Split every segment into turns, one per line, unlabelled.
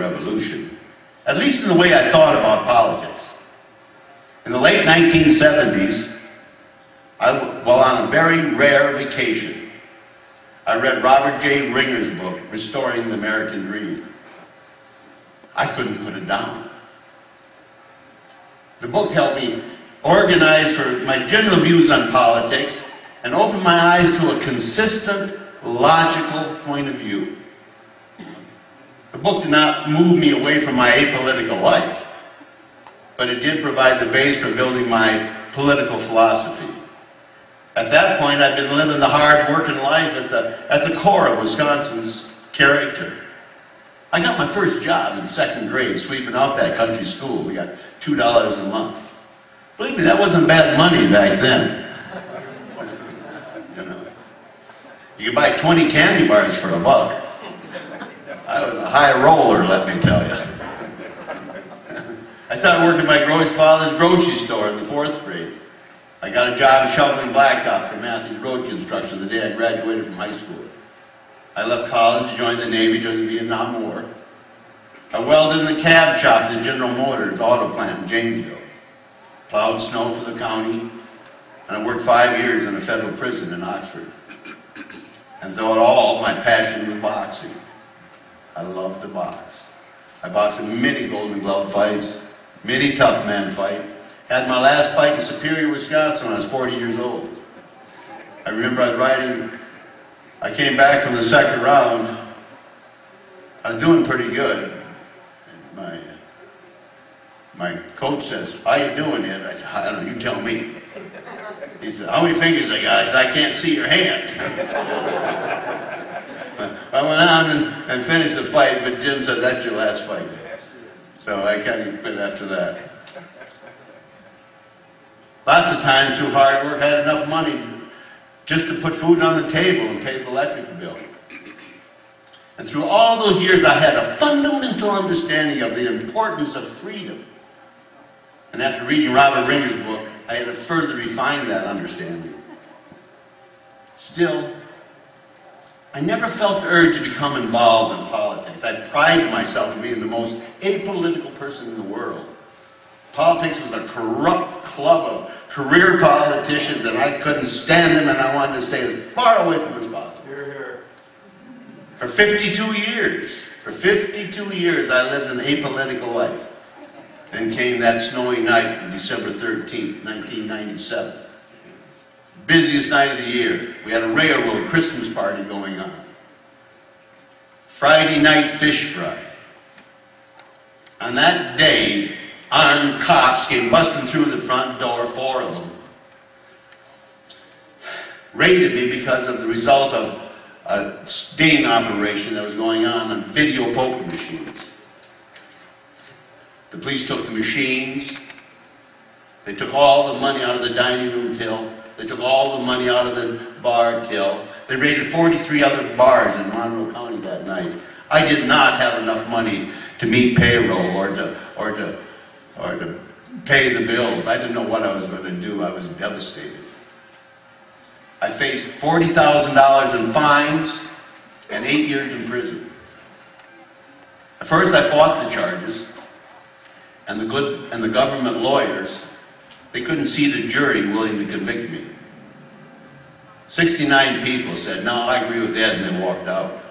revolution, at least in the way I thought about politics. In the late 1970s, while on a very rare vacation, I read Robert J. Ringer's book, Restoring the American Dream. I couldn't put it down. The book helped me organize for my general views on politics and open my eyes to a consistent, logical point of view. The book did not move me away from my apolitical life, but it did provide the base for building my political philosophy. At that point, I'd been living the hard-working life at the core of Wisconsin's character. I got my first job in second grade, sweeping out that country school. We got $2 a month. Believe me, that wasn't bad money back then. You know, you could buy 20 candy bars for $1. I was a high roller, let me tell you. I started working at my father's grocery store in the 4th grade. I got a job shoveling blacktop for Matthews Road Construction the day I graduated from high school. I left college to join the Navy during the Vietnam War. I welded in the cab shop at the General Motors auto plant in Janesville. Plowed snow for the county, and I worked 5 years in a federal prison in Oxford. And through it all, my passion was boxing. I loved to box. I boxed in many Golden Glove fights, many tough man fights. Had my last fight in Superior, Wisconsin when I was 40 years old. I remember I came back from the second round. I was doing pretty good. And my coach says, "How you doing, Ed?" I said, "I don't know, you tell me." He said, "How many fingers I got?" I said, "I can't see your hand." I went on and finished the fight, but Jim said, "That's your last fight." So I kind of quit after that. Lots of times through hard work, I had enough money just to put food on the table and pay the electric bill. And through all those years, I had a fundamental understanding of the importance of freedom. And after reading Robert Ringer's book, I had to further refine that understanding. Still, I never felt the urge to become involved in politics. I prided myself in being the most apolitical person in the world. Politics was a corrupt club of career politicians, and I couldn't stand them, and I wanted to stay as far away from them as possible. Hear, hear. For 52 years, I lived an apolitical life. Then came that snowy night on December 13th, 1997. Busiest night of the year. We had a railroad Christmas party going on. Friday night fish fry. On that day, armed cops came busting through the front door, 4 of them. Raided me because of the result of a sting operation that was going on video poker machines. The police took the machines. They took all the money out of the dining room till. They took all the money out of the bar till. They raided 43 other bars in Monroe County that night. I did not have enough money to meet payroll or to pay the bills. I didn't know what I was going to do. I was devastated. I faced $40,000 in fines and 8 years in prison. At first I fought the charges, and the government lawyers, they couldn't see the jury willing to convict me. 69 people said, "No, I agree with Ed," and they walked out.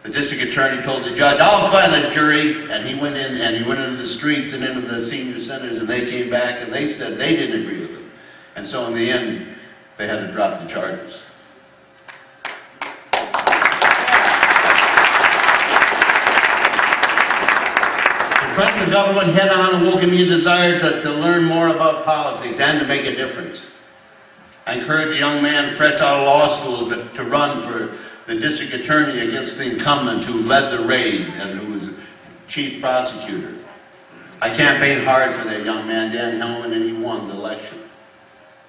The district attorney told the judge, "I'll find a jury," and he went into the streets and into the senior centers, and they came back and they said they didn't agree with him. And so in the end, they had to drop the charges. Confronting the government head-on awoke in me a desire to learn more about politics and to make a difference. I encouraged a young man fresh out of law school to run for the district attorney against the incumbent who led the raid and who was chief prosecutor. I campaigned hard for that young man, Dan Hellman, and he won the election.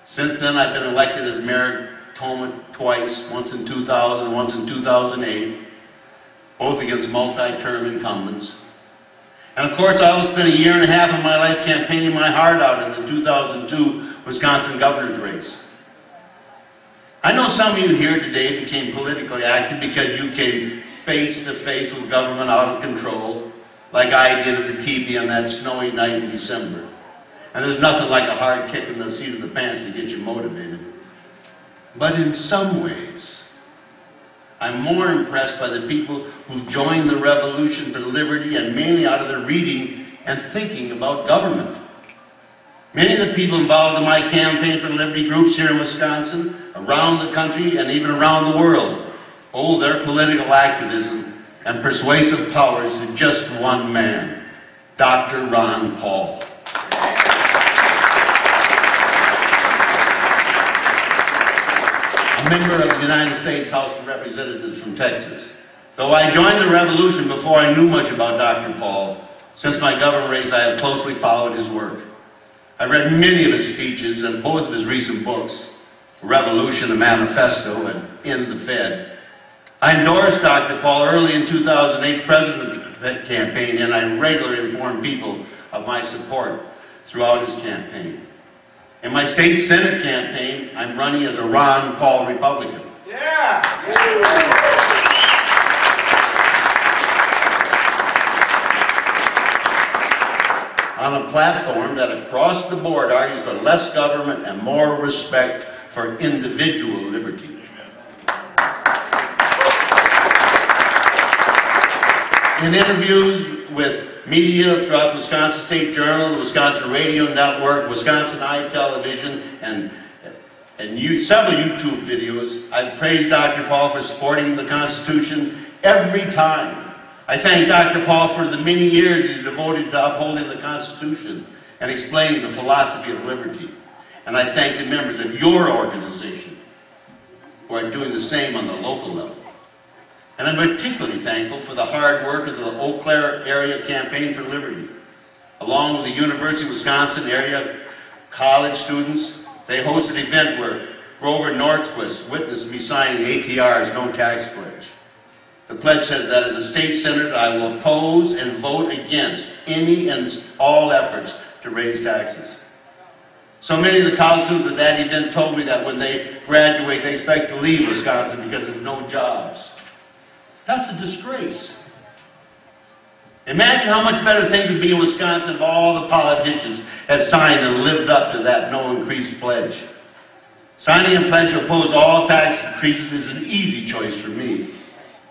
Since then, I've been elected as mayor of Tacoma twice, once in 2000, once in 2008, both against multi-term incumbents. And of course, I also spent a year and a half of my life campaigning my heart out in the 2002 Wisconsin governor's race. I know some of you here today became politically active because you face to face with government out of control, like I did at the teepee on that snowy night in December. And there's nothing like a hard kick in the seat of the pants to get you motivated. But in some ways, I'm more impressed by the people who've joined the revolution for liberty, and mainly out of their reading and thinking about government. Many of the people involved in my campaign for liberty groups here in Wisconsin, around the country, and even around the world, owe their political activism and persuasive powers to just one man, Dr. Ron Paul. A member of the United States House of Representatives from Texas. Though I joined the revolution before I knew much about Dr. Paul, since my government race I have closely followed his work. I read many of his speeches and both of his recent books, Revolution, a Manifesto, and In the Fed. I endorsed Dr. Paul early in 2008's presidential campaign, and I regularly informed people of my support throughout his campaign. In my state Senate campaign, I'm running as a Ron Paul Republican.
Yeah!
On a platform that across the board argues for less government and more respect for individual liberty. In interviews with media throughout the Wisconsin State Journal, the Wisconsin Radio Network, Wisconsin Eye Television, and several YouTube videos, I've praised Dr. Paul for supporting the Constitution every time. I thank Dr. Paul for the many years he's devoted to upholding the Constitution and explaining the philosophy of liberty. And I thank the members of your organization who are doing the same on the local level. And I'm particularly thankful for the hard work of the Eau Claire Area Campaign for Liberty. Along with the University of Wisconsin area college students, they hosted an event where Grover Norquist witnessed me signing ATR's No Tax Pledge. The pledge says that as a state senator, I will oppose and vote against any and all efforts to raise taxes. So many of the college students at that event told me that when they graduate, they expect to leave Wisconsin because of no jobs. That's a disgrace. Imagine how much better things would be in Wisconsin if all the politicians had signed and lived up to that no increase pledge. Signing a pledge to oppose all tax increases is an easy choice for me.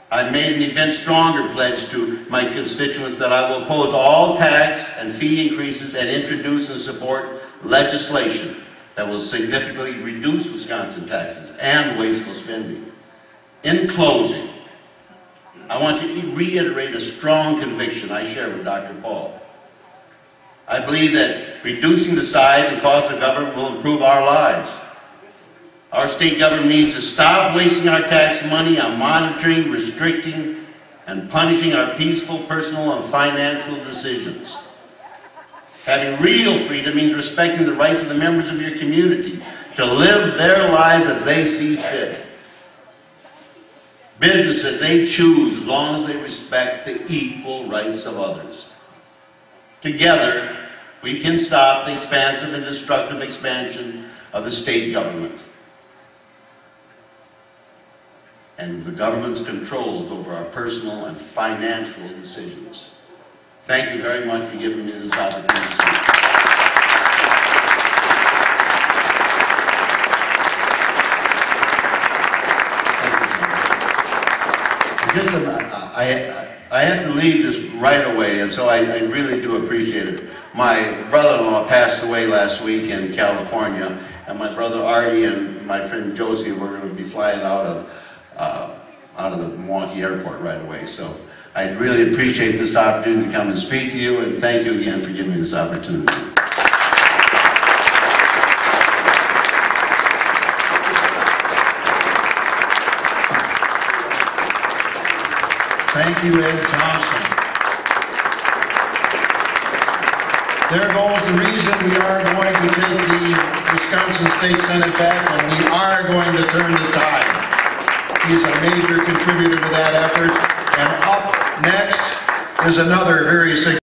I made an even stronger pledge to my constituents that I will oppose all tax and fee increases and introduce and support legislation that will significantly reduce Wisconsin taxes and wasteful spending. In closing, I want to reiterate a strong conviction I share with Dr. Paul. I believe that reducing the size and cost of government will improve our lives. Our state government needs to stop wasting our tax money on monitoring, restricting, and punishing our peaceful, personal, and financial decisions. Having real freedom means respecting the rights of the members of your community to live their lives as they see fit. Business as they choose, as long as they respect the equal rights of others. Together, we can stop the expansive and destructive expansion of the state government and the government's controls over our personal and financial decisions. Thank you very much for giving me this opportunity. I have to leave this right away, and so I really do appreciate it. My brother-in-law passed away last week in California, and my brother Artie and my friend Josie were going to be flying out of the Milwaukee airport right away. So I really appreciate this opportunity to come and speak to you, and thank you again for giving me this opportunity.
Thank you, Ed Thompson. There goes the reason we are going to take the Wisconsin State Senate back, and we are going to turn the tide. He's a major contributor to that effort. And up next is another very significant